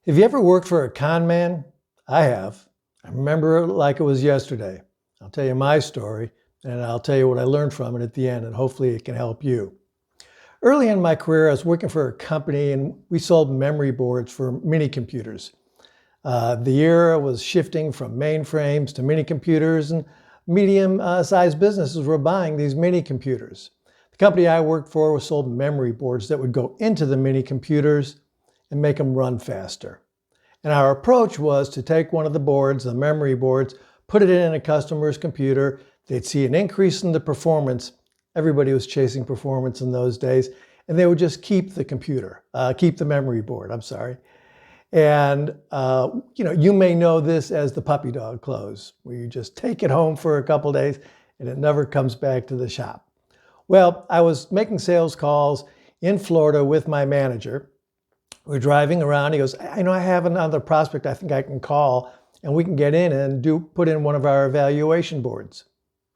Have you ever worked for a con man? I have. I remember it like it was yesterday. I'll tell you my story, and I'll tell you what I learned from it at the end, and hopefully it can help you. Early in my career, I was working for a company, and we sold memory boards for mini computers. The era was shifting from mainframes to mini computers, and medium-sized businesses were buying these mini computers. The company I worked for was sold memory boards that would go into the mini computers and make them run faster. And our approach was to take one of the boards, the memory boards, put it in a customer's computer. They'd see an increase in the performance. Everybody was chasing performance in those days. And they would just keep the memory board, I'm sorry. And, you may know this as the puppy dog close, where you just take it home for a couple days and it never comes back to the shop. Well, I was making sales calls in Florida with my manager. We're driving around. He goes, I have another prospect I think I can call, and we can get in and put in one of our evaluation boards.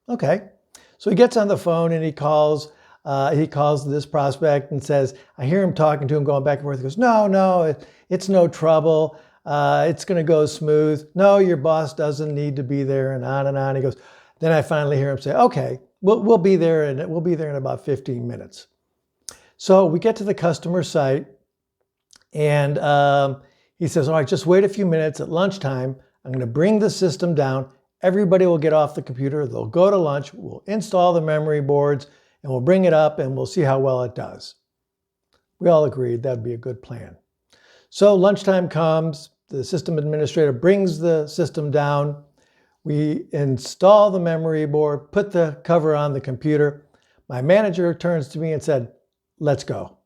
Okay. So he gets on the phone and he calls this prospect and says, I hear him talking to him, going back and forth. He goes, no, it's no trouble. It's going to go smooth. No, your boss doesn't need to be there, and on and on. He goes, then I finally hear him say, okay, we'll be there in about 15 minutes. So we get to the customer site. And he says, all right, just wait a few minutes. At lunchtime, I'm going to bring the system down. Everybody will get off the computer. They'll go to lunch. We'll install the memory boards, and we'll bring it up, and we'll see how well it does. We all agreed that'd be a good plan. So lunchtime comes. The system administrator brings the system down. We install the memory board, put the cover on the computer. My manager turns to me and said, let's go.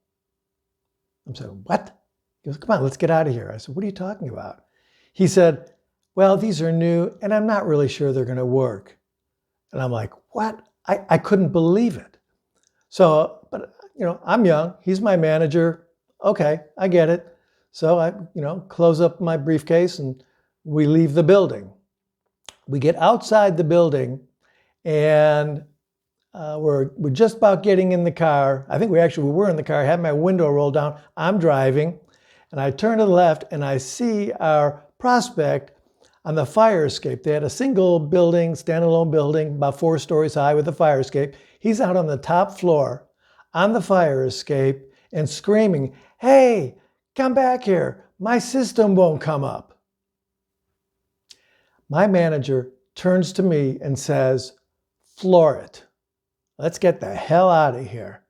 I'm saying, what? He goes, come on, let's get out of here. I said, what are you talking about? He said, well, these are new, and I'm not really sure they're going to work. And I'm like, what? I couldn't believe it. So, but, I'm young. He's my manager. Okay, I get it. So I, close up my briefcase, and we leave the building. We get outside the building, and we're just about getting in the car. I think we were in the car. I had my window rolled down. I'm driving. And I turn to the left and I see our prospect on the fire escape. They had a single building, standalone building, about 4 stories high with a fire escape. He's out on the top floor on the fire escape and screaming, hey, come back here. My system won't come up. My manager turns to me and says, floor it. Let's get the hell out of here.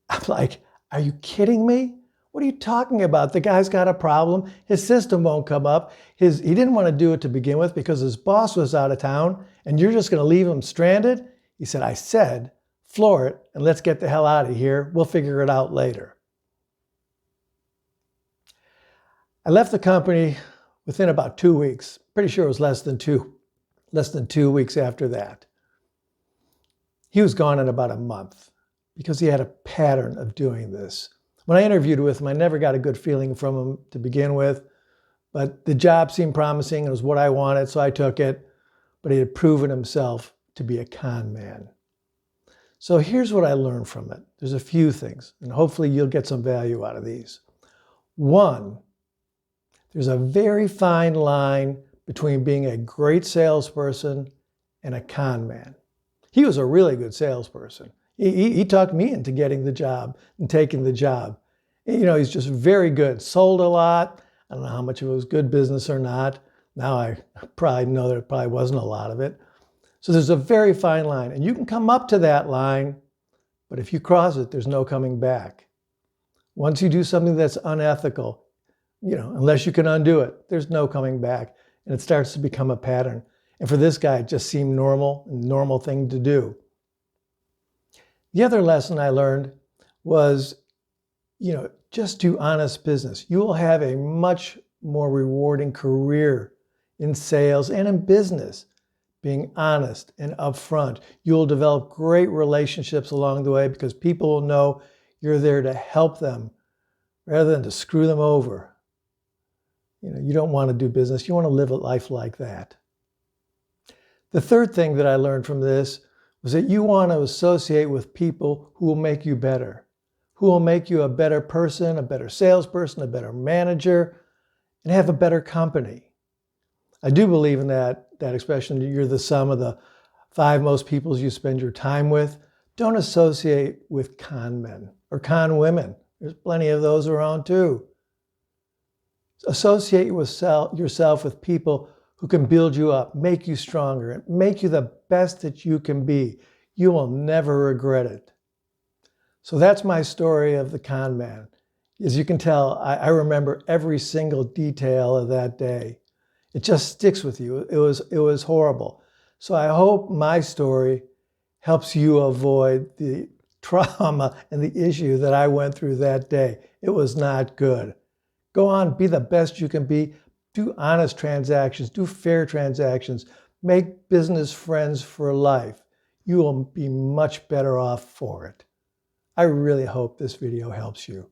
I'm like, are you kidding me? What are you talking about? The guy's got a problem. His system won't come up. He didn't want to do it to begin with because his boss was out of town, and you're just going to leave him stranded? He said, I said, floor it, and let's get the hell out of here. We'll figure it out later. I left the company within about 2 weeks. Pretty sure it was less than two weeks after that. He was gone in about a month because he had a pattern of doing this. When I interviewed with him, I never got a good feeling from him to begin with, but the job seemed promising. It was what I wanted, so I took it. But he had proven himself to be a con man. So here's what I learned from it. There's a few things, and hopefully you'll get some value out of these. One, there's a very fine line between being a great salesperson and a con man. He was a really good salesperson. He talked me into getting the job and taking the job. He's just very good. Sold a lot. I don't know how much of it was good business or not. Now I probably know that it probably wasn't a lot of it. So there's a very fine line. And you can come up to that line, but if you cross it, there's no coming back. Once you do something that's unethical, unless you can undo it, there's no coming back. And it starts to become a pattern. And for this guy, it just seemed normal thing to do. The other lesson I learned was, just do honest business. You will have a much more rewarding career in sales and in business, being honest and upfront. You'll develop great relationships along the way because people will know you're there to help them rather than to screw them over. You don't want to do business. You want to live a life like that. The third thing that I learned from this was that you want to associate with people who will make you better, who will make you a better person, a better salesperson, a better manager, and have a better company. I do believe in that expression, you're the sum of the 5 most people you spend your time with. Don't associate with con men or con women. There's plenty of those around too. Associate yourself with people who can build you up, make you stronger, and make you the best that you can be. You will never regret it. So that's my story of the con man. As you can tell, I remember every single detail of that day. It just sticks with you. It was horrible. So I hope my story helps you avoid the trauma and the issue that I went through that day. It was not good. Go on, be the best you can be. Do honest transactions, do fair transactions, make business friends for life. You will be much better off for it. I really hope this video helps you.